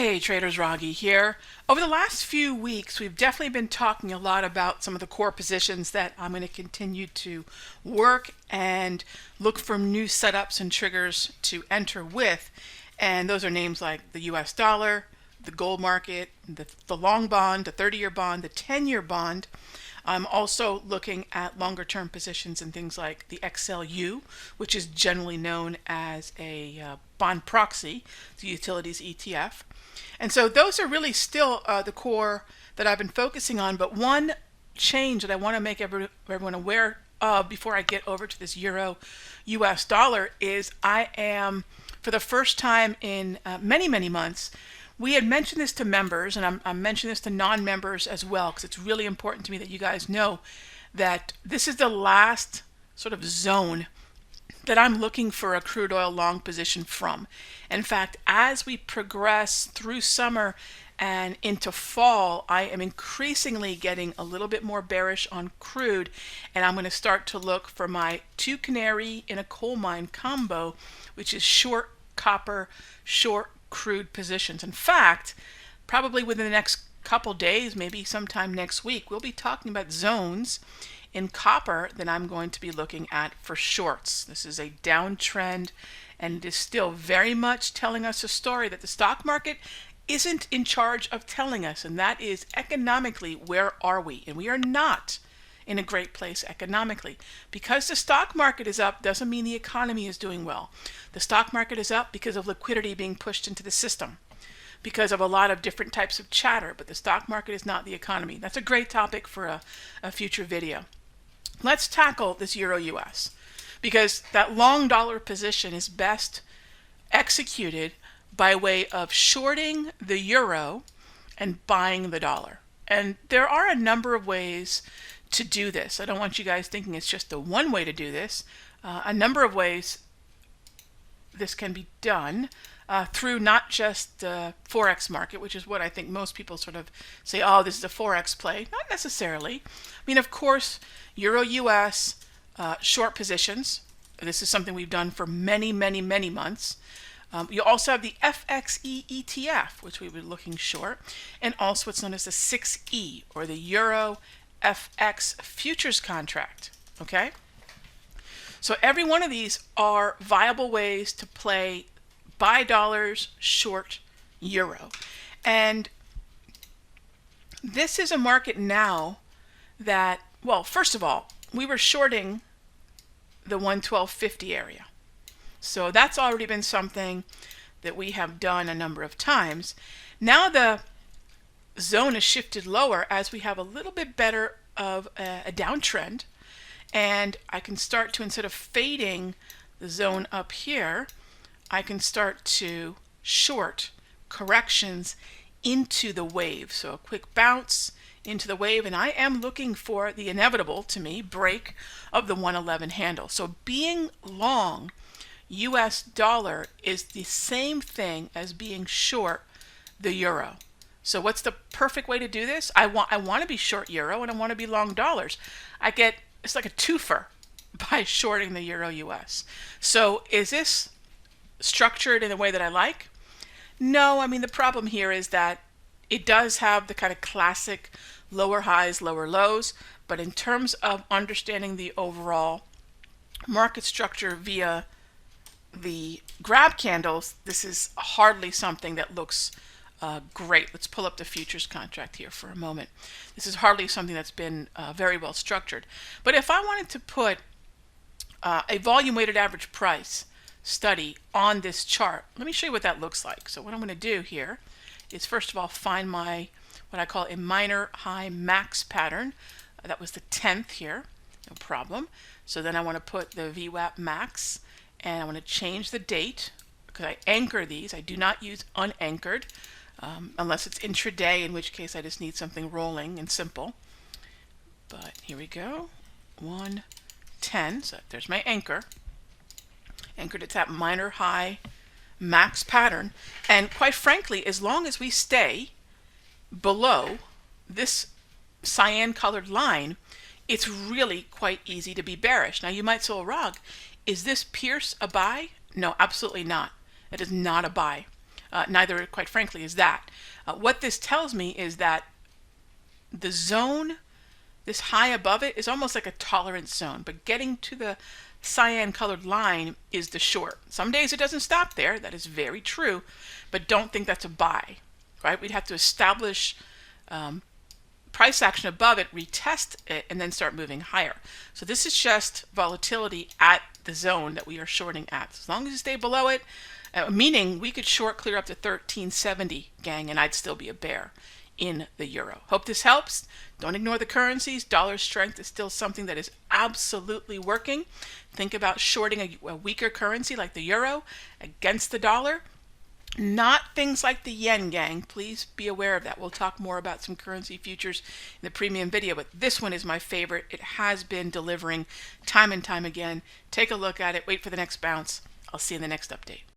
Hey traders, Raghee here. Over the last few weeks, we've definitely been talking a lot about some of the core positions that I'm going to continue to work and look for new setups and triggers to enter with. And those are names like the US dollar, the gold market, the long bond, the 30-year bond, the 10-year bond. I'm also looking at longer term positions in things like the XLU, which is generally known as a bond proxy, the utilities ETF. And so those are really still the core that I've been focusing on. But one change that I want to make everyone aware of before I get over to this Euro US dollar is I am, for the first time in many months, we had mentioned this to members, and I'm mentioning this to non-members as well, because it's really important to me that you guys know that this is the last sort of zone that I'm looking for a crude oil long position from. In fact, as we progress through summer and into fall, I am increasingly getting a little bit more bearish on crude, and I'm going to start to look for my two canary in a coal mine combo, which is short copper, short crude positions. In fact, probably within the next couple days, maybe sometime next week, we'll be talking about zones in copper that I'm going to be looking at for shorts. This is a downtrend, and it is still very much telling us a story that the stock market isn't in charge of telling us, and that is economically, where are we? And we are not in a great place economically. Because the stock market is up doesn't mean the economy is doing well. The stock market is up because of liquidity being pushed into the system, because of a lot of different types of chatter, but the stock market is not the economy. That's a great topic for a future video. Let's tackle this Euro US, because that long dollar position is best executed by way of shorting the euro and buying the dollar. And there are a number of ways to do this. I don't want you guys thinking it's just the one way to do this. A number of ways this can be done through not just the Forex market, which is what I think most people sort of say, oh, this is a Forex play. Not necessarily. I mean, of course, Euro US short positions. This is something we've done for many months. You also have the FXE ETF, which we were looking short, and also what's known as the 6E, or the Euro FX futures contract. Okay? So every one of these are viable ways to play buy dollars, short euro. And this is a market now that, well, first of all, we were shorting the 112.50 area. So that's already been something that we have done a number of times. Now the zone is shifted lower as we have a little bit better of a downtrend, and I can start to, instead of fading the zone up here, I can start to short corrections into the wave. So a quick bounce into the wave, and I am looking for the inevitable, to me, break of the 111 handle. So being long US dollar is the same thing as being short the euro. So what's the perfect way to do this? I want to be short euro and I want to be long dollars. It's like a twofer by shorting the Euro US. So is this structured in the way that I like? No, I mean, the problem here is that it does have the kind of classic lower highs, lower lows, but in terms of understanding the overall market structure via the grab candles, this is hardly something that looks great. Let's pull up the futures contract here for a moment. This is hardly something that's been very well structured. But if I wanted to put a volume weighted average price study on this chart, let me show you what that looks like. So what I'm going to do here is, first of all, find my, what I call a minor high max pattern. That was the 10th here, no problem. So then I want to put the VWAP max, and I want to change the date, because I anchor these. I do not use unanchored unless it's intraday, in which case I just need something rolling and simple. But here we go, 110. So there's my anchor. Anchored at that minor high max pattern. And quite frankly, as long as we stay below this cyan colored line, it's really quite easy to be bearish. Now you might say, well, Rog, is this Pierce a buy? No, absolutely not. It is not a buy. Neither, quite frankly, is that. What this tells me is that the zone, this high above it, is almost like a tolerance zone, but getting to the cyan colored line is the short. Some days it doesn't stop there. That is very true, but don't think that's a buy, right? We'd have to establish price action above it, retest it, and then start moving higher. So this is just volatility at the zone that we are shorting at. As long as you stay below it, meaning we could short clear up to 1370, gang, and I'd still be a bear in the euro. Hope this helps. Don't ignore the currencies. Dollar strength is still something that is absolutely working. Think about shorting a weaker currency like the euro against the dollar. Not things like the yen, gang. Please be aware of that. We'll talk more about some currency futures in the premium video, but this one is my favorite. It has been delivering time and time again. Take a look at it. Wait for the next bounce. I'll see you in the next update.